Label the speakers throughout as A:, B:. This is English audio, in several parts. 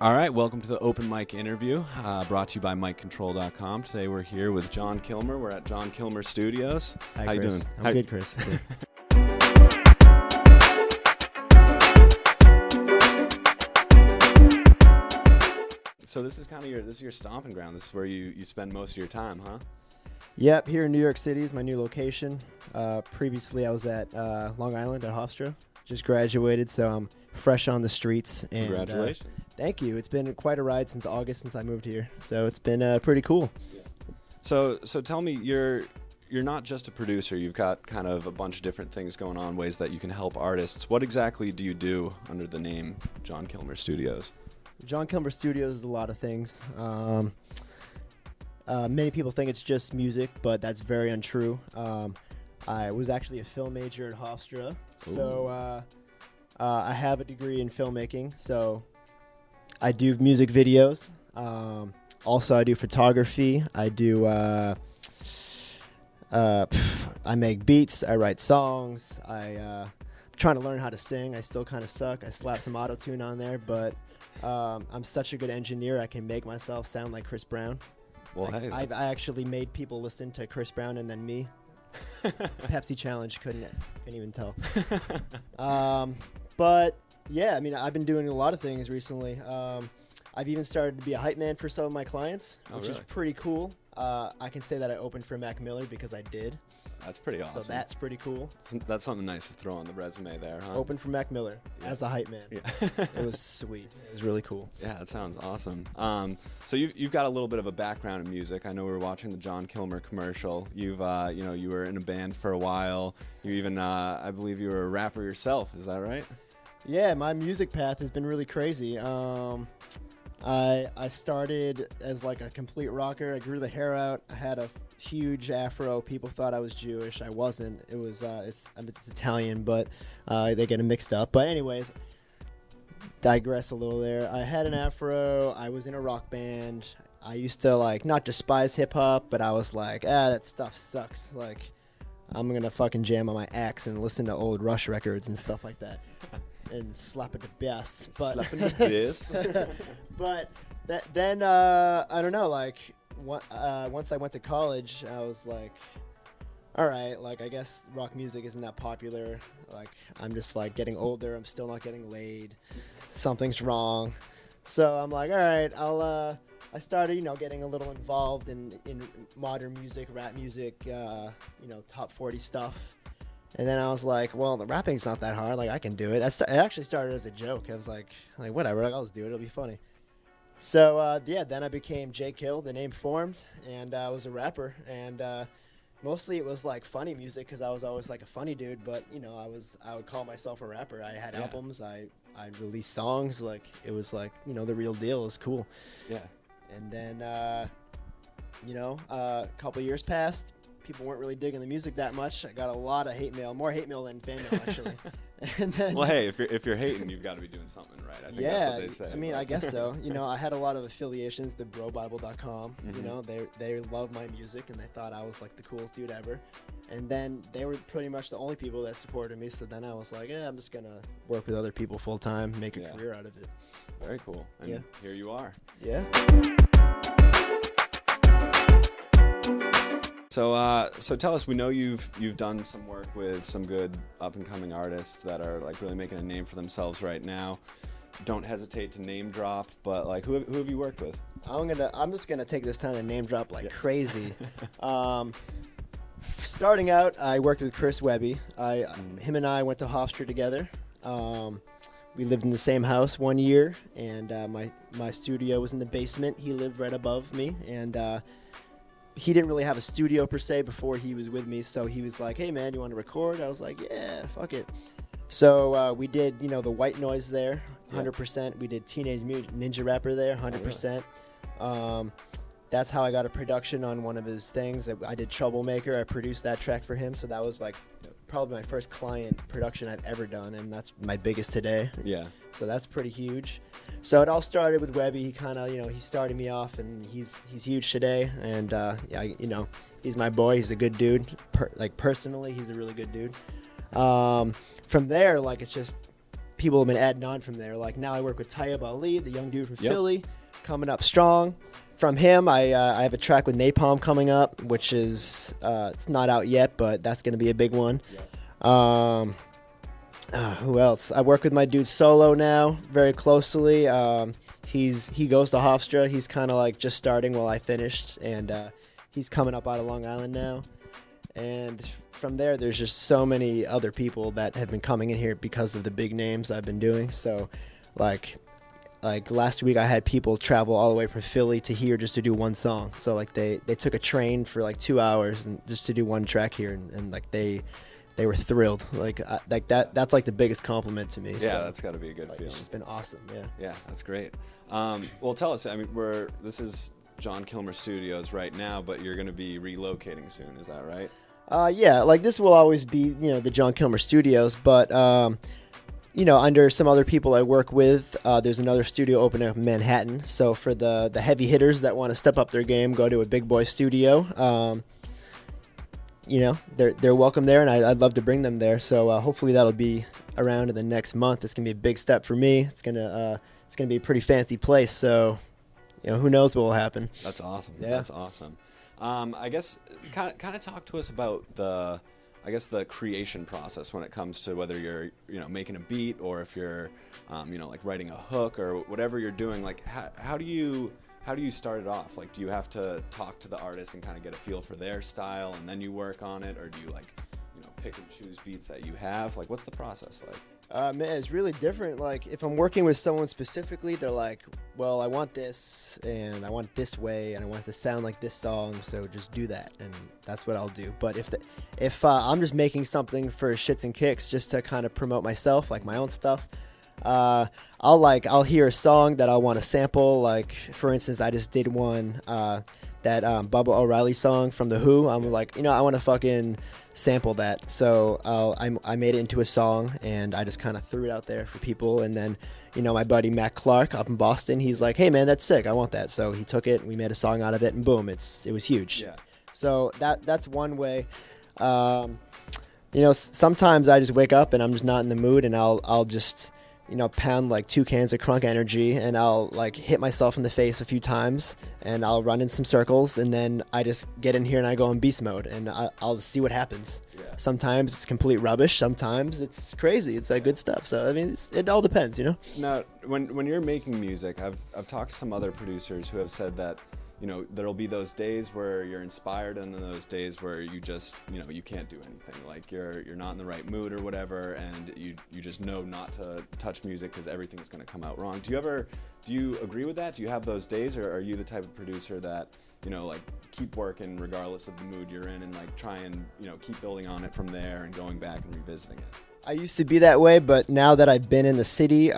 A: All right, welcome to the open mic interview brought to you by MicControl.com. Today we're here with Jon Kilmer. We're at Jon Kilmer Studios.
B: Hi,
A: How
B: Chris.
A: you doing?
B: I'm good, Chris. Good.
A: So this is kind of your stomping ground. This is where you spend most of your time, huh?
B: Yep, here in New York City is my new location. Previously, I was at Long Island at Hofstra. Just graduated, so I'm fresh on the streets. And,
A: Congratulations.
B: Thank you. It's been quite a ride since August since I moved here, so it's been pretty cool.
A: Yeah. So tell me, you're not just a producer. You've got kind of a bunch of different things going on, ways that you can help artists. What exactly do you do under the name Jon Kilmer Studios?
B: Jon Kilmer Studios is a lot of things. Many people think it's just music, but that's very untrue. I was actually a film major at Hofstra, so I have a degree in filmmaking. So I do music videos. Also, I do photography. I do. I make beats. I write songs. I'm trying to learn how to sing. I still kind of suck. I slap some auto-tune on there, but I'm such a good engineer. I can make myself sound like Chris Brown.
A: Well, hey,
B: I actually made people listen to Chris Brown and then me. Pepsi Challenge couldn't even tell. But yeah, I mean, I've been doing a lot of things recently. I've even started to be a hype man for some of my clients, which is pretty cool. I can say that I opened for Mac Miller because I did.
A: That's pretty awesome.
B: So that's pretty cool.
A: That's something nice to throw on the resume there, huh?
B: Open for Mac Miller as a hype man.
A: Yeah.
B: It was sweet. It was really cool.
A: Yeah, that sounds awesome. So you've got a little bit of a background in music. I know we were watching the Jon Kilmer commercial. You've you were in a band for a while. You even I believe you were a rapper yourself. Is that right? Yeah,
B: my music path has been really crazy. I started as like a complete rocker. I grew the hair out. I had a huge afro. People thought I was Jewish. I wasn't. It was it's Italian, but they get it mixed up. But anyways, digress a little there. I had an afro. I was in a rock band. I used to like not despise hip hop, but I was like, that stuff sucks. Like, I'm gonna fucking jam on my axe and listen to old Rush records and stuff like that. And slap at the bass, but but then I don't know. Like once I went to college, I was like, all right, like I guess rock music isn't that popular. Like I'm just like getting older. I'm still not getting laid. Something's wrong. So I'm like, all right, I started getting a little involved in modern music, rap music, top 40 stuff. And then I was like, well, the rapping's not that hard. Like, I can do it. It actually started as a joke. I was like whatever. I'll just do it. It'll be funny. So, then I became J. Kill. The name formed, and I was a rapper. And mostly it was, like, funny music because I was always, like, a funny dude. But, I would call myself a rapper. I had albums. I released songs. Like, it was, like, the real deal. It was cool.
A: Yeah.
B: And then, a couple years passed. People weren't really digging the music that much. I got a lot of hate mail, more hate mail than fan mail, actually. And then,
A: well, hey, if you're hating, you've got to be doing something right. I think that's what they say.
B: I mean, I guess so. I had a lot of affiliations, the brobible.com.
A: Mm-hmm.
B: They love my music, and they thought I was like the coolest dude ever. And then they were pretty much the only people that supported me. So then I was like, I'm just gonna work with other people full time, make a career out of it.
A: Very cool. And here you are.
B: Yeah.
A: So tell us. We know you've done some work with some good up and coming artists that are like really making a name for themselves right now. Don't hesitate to name drop, but like who have you worked with?
B: I'm just gonna take this time to name drop like crazy. Starting out, I worked with Chris Webby. Him and I went to Hofstra together. We lived in the same house 1 year, and my studio was in the basement. He lived right above me, and he didn't really have a studio per se before he was with me, so he was like, hey man, you want to record? I was like, yeah, fuck it. So we did the White Noise there 100%. We did Teenage Mutant Ninja Rapper there 100%. That's how I got a production on one of his things. I did Troublemaker. I produced that track for him, so that was like probably my first client production I've ever done, and that's my biggest today.
A: Yeah.
B: So that's pretty huge. So it all started with Webby. He kind of, he started me off, and he's huge today. And he's my boy. He's a good dude. Personally, he's a really good dude. From there, like it's just people have been adding on from there. Like now I work with Tayyib Ali, the young dude from
A: Yep.
B: Philly, coming up strong. From him, I have a track with Napalm coming up, which is it's not out yet, but that's going to be a big one. Who else? I work with my dude Solo now very closely. He goes to Hofstra. He's kind of like just starting while I finished, and he's coming up out of Long Island now. And from there, there's just so many other people that have been coming in here because of the big names I've been doing. So, like last week, I had people travel all the way from Philly to here just to do one song. So like they took a train for like 2 hours and just to do one track here, and like they were thrilled. Like that's like the biggest compliment to me.
A: Yeah,
B: so,
A: that's got to be a good feeling.
B: It's just been awesome. Yeah.
A: Yeah, that's great. Well, tell us. I mean, this is Jon Kilmer Studios right now, but you're going to be relocating soon. Is that right?
B: Yeah, like this will always be, the Jon Kilmer Studios, but, under some other people I work with, there's another studio opening up in Manhattan. So for the heavy hitters that want to step up their game, go to a big boy studio. They're welcome there, and I'd love to bring them there. So hopefully that'll be around in the next month. It's gonna be a big step for me. It's gonna be a pretty fancy place. So, who knows what will happen.
A: That's awesome.
B: Yeah.
A: That's awesome. I guess kind of talk to us about the creation process when it comes to whether you're making a beat or if you're like writing a hook or whatever you're doing. Like how do you start it off? Like, do you have to talk to the artist and kind of get a feel for their style and then you work on it, or do you pick and choose beats that you have? Like, what's the process like?
B: Man, it's really different. Like, if I'm working with someone specifically, they're like, well, I want this, and I want it this way, and I want it to sound like this song, so just do that, and that's what I'll do. But if I'm just making something for shits and kicks just to kind of promote myself, like my own stuff, I'll hear a song that I want to sample. Like, for instance, I just did one, that Bubba O'Reilly song from The Who. I'm like, I want to fucking sample that. So I made it into a song, and I just kind of threw it out there for people. And then, my buddy Matt Clark up in Boston, he's like, hey man, that's sick, I want that. So he took it, and we made a song out of it, and boom, it was huge.
A: Yeah.
B: So that's one way. Sometimes I just wake up and I'm just not in the mood, and I'll just pound like 2 cans of Crunk Energy, and I'll like hit myself in the face a few times, and I'll run in some circles, and then I just get in here and I go in beast mode, and I'll just see what happens.
A: Yeah.
B: Sometimes it's complete rubbish. Sometimes it's crazy. It's like good stuff. So I mean, it all depends,
A: Now, when you're making music, I've talked to some other producers who have said that there'll be those days where you're inspired, and then those days where you just you can't do anything, like you're not in the right mood or whatever, and you just know not to touch music because everything is going to come out wrong. Do you agree with that? Do you have those days, or are you the type of producer that like keep working regardless of the mood you're in, and like try and keep building on it from there and going back and revisiting it?
B: I used to be that way, but now that I've been in the city,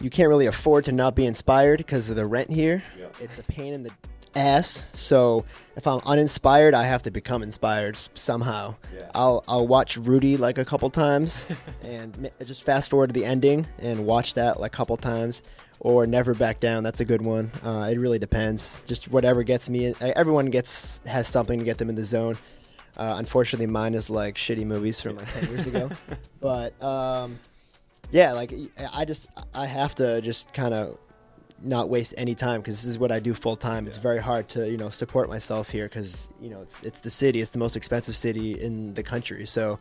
B: you can't really afford to not be inspired because of the rent here.
A: Yeah.
B: It's a pain in the ass. So if I'm uninspired, I have to become inspired somehow.
A: Yeah.
B: I'll watch Rudy like a couple times and just fast forward to the ending and watch that like a couple times. Or Never Back Down. That's a good one. It really depends. Just whatever gets me. Everyone has something to get them in the zone. Unfortunately, mine is like shitty movies from like 10 years ago. But yeah, like I have to just kind of not waste any time because this is what I do full time. It's very hard to support myself here because it's the city. It's the most expensive city in the country. So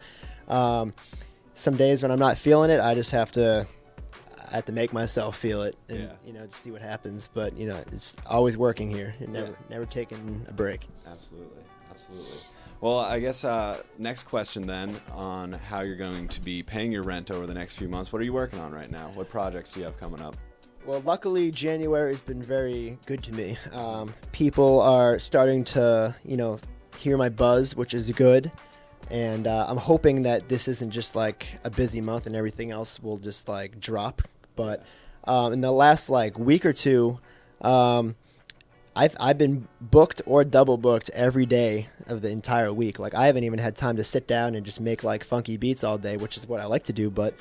B: some days when I'm not feeling it, I just have to make myself feel it and just see what happens. But it's always working here and never taking a break.
A: Absolutely. Well, I guess next question then on how you're going to be paying your rent over the next few months. What are you working on right now? What projects do you have coming up?
B: Well, luckily January has been very good to me. People are starting to hear my buzz, which is good. And I'm hoping that this isn't just like a busy month and everything else will just like drop. But in the last like week or two, I've been booked or double booked every day of the entire week. Like I haven't even had time to sit down and just make like funky beats all day, which is what I like to do. But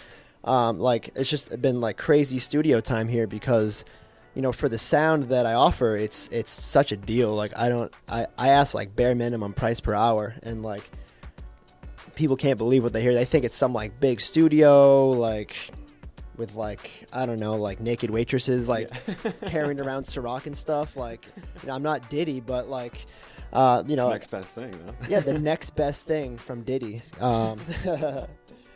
B: like it's just been like crazy studio time here because for the sound that I offer, it's such a deal. Like I ask like bare minimum price per hour, and like people can't believe what they hear. They think it's some like big studio, like with like, I don't know, like naked waitresses like carrying around Ciroc and stuff. Like, I'm not Diddy, but like,
A: Next best thing, though.
B: Yeah, the next best thing from Diddy.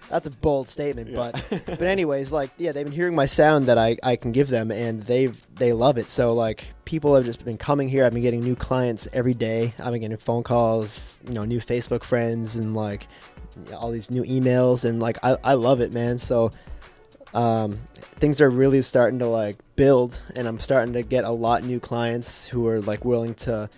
B: That's a bold statement, but anyways, like, yeah, they've been hearing my sound that I can give them, and they love it. So like, people have just been coming here. I've been getting new clients every day. I've been getting phone calls, new Facebook friends, and like all these new emails, and like I love it, man. So things are really starting to like build, and I'm starting to get a lot new clients who are like willing to,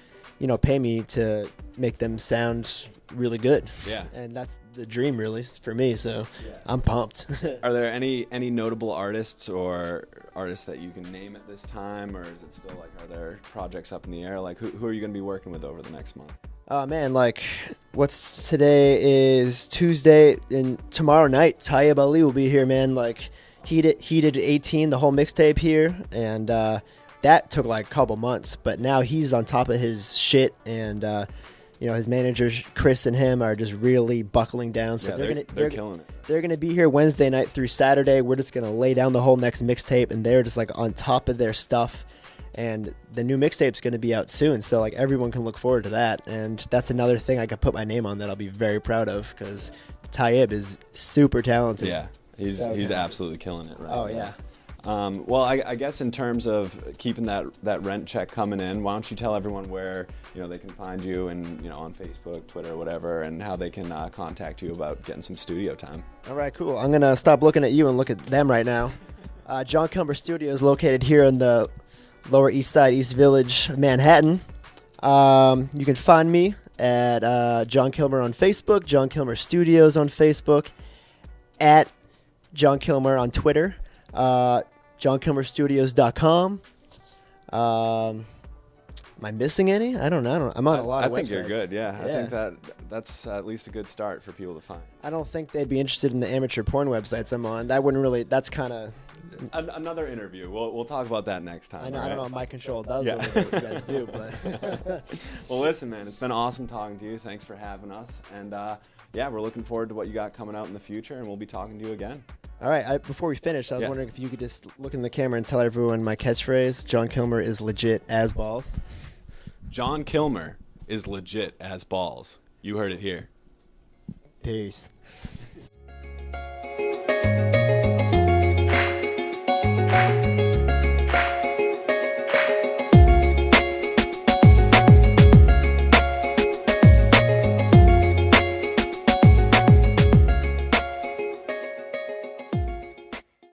B: pay me to make them sound really good.
A: Yeah.
B: And that's the dream really for me, so I'm pumped.
A: Are there any notable artists or artists that you can name at this time, or is it still like, are there projects up in the air? Like, who are you going to be working with over the next month?
B: Man, like, today is Tuesday, and tomorrow night Tayyib Ali will be here, man. Like, he did 18, the whole mixtape here, and that took like a couple months, but now he's on top of his shit, and his managers Chris and him are just really buckling down. So
A: they're killing it.
B: They're gonna be here Wednesday night through Saturday. We're just gonna lay down the whole next mixtape, and they're just like on top of their stuff. And the new mixtape's gonna be out soon, so like everyone can look forward to that. And that's another thing I could put my name on that I'll be very proud of, because Tayyib is super talented.
A: Yeah, he's absolutely killing it. Right.
B: Oh yeah.
A: Well, I guess in terms of keeping that rent check coming in, why don't you tell everyone where they can find you, and on Facebook, Twitter, whatever, and how they can contact you about getting some studio time.
B: All right, cool. I'm gonna stop looking at you and look at them right now. Jon Kilmer Studios, located here in the Lower East Side, East Village, Manhattan. You can find me at Jon Kilmer on Facebook, Jon Kilmer Studios on Facebook, at Jon Kilmer on Twitter. JonKilmerStudios.com. Am I missing any? I don't know. I'm on a lot of websites.
A: I think you're good, yeah. I think that's at least a good start for people to find.
B: I don't think they'd be interested in the amateur porn websites I'm on. That wouldn't really, that's kind of...
A: Another interview. We'll talk about that next time.
B: I know.
A: Right?
B: I don't know what MicControl does or what you guys do, but...
A: Well, listen, man, it's been awesome talking to you. Thanks for having us. And we're looking forward to what you got coming out in the future, and we'll be talking to you again.
B: All right, before we finish, I was wondering if you could just look in the camera and tell everyone my catchphrase. Jon Kilmer is legit as balls.
A: Jon Kilmer is legit as balls. You heard it here.
B: Peace.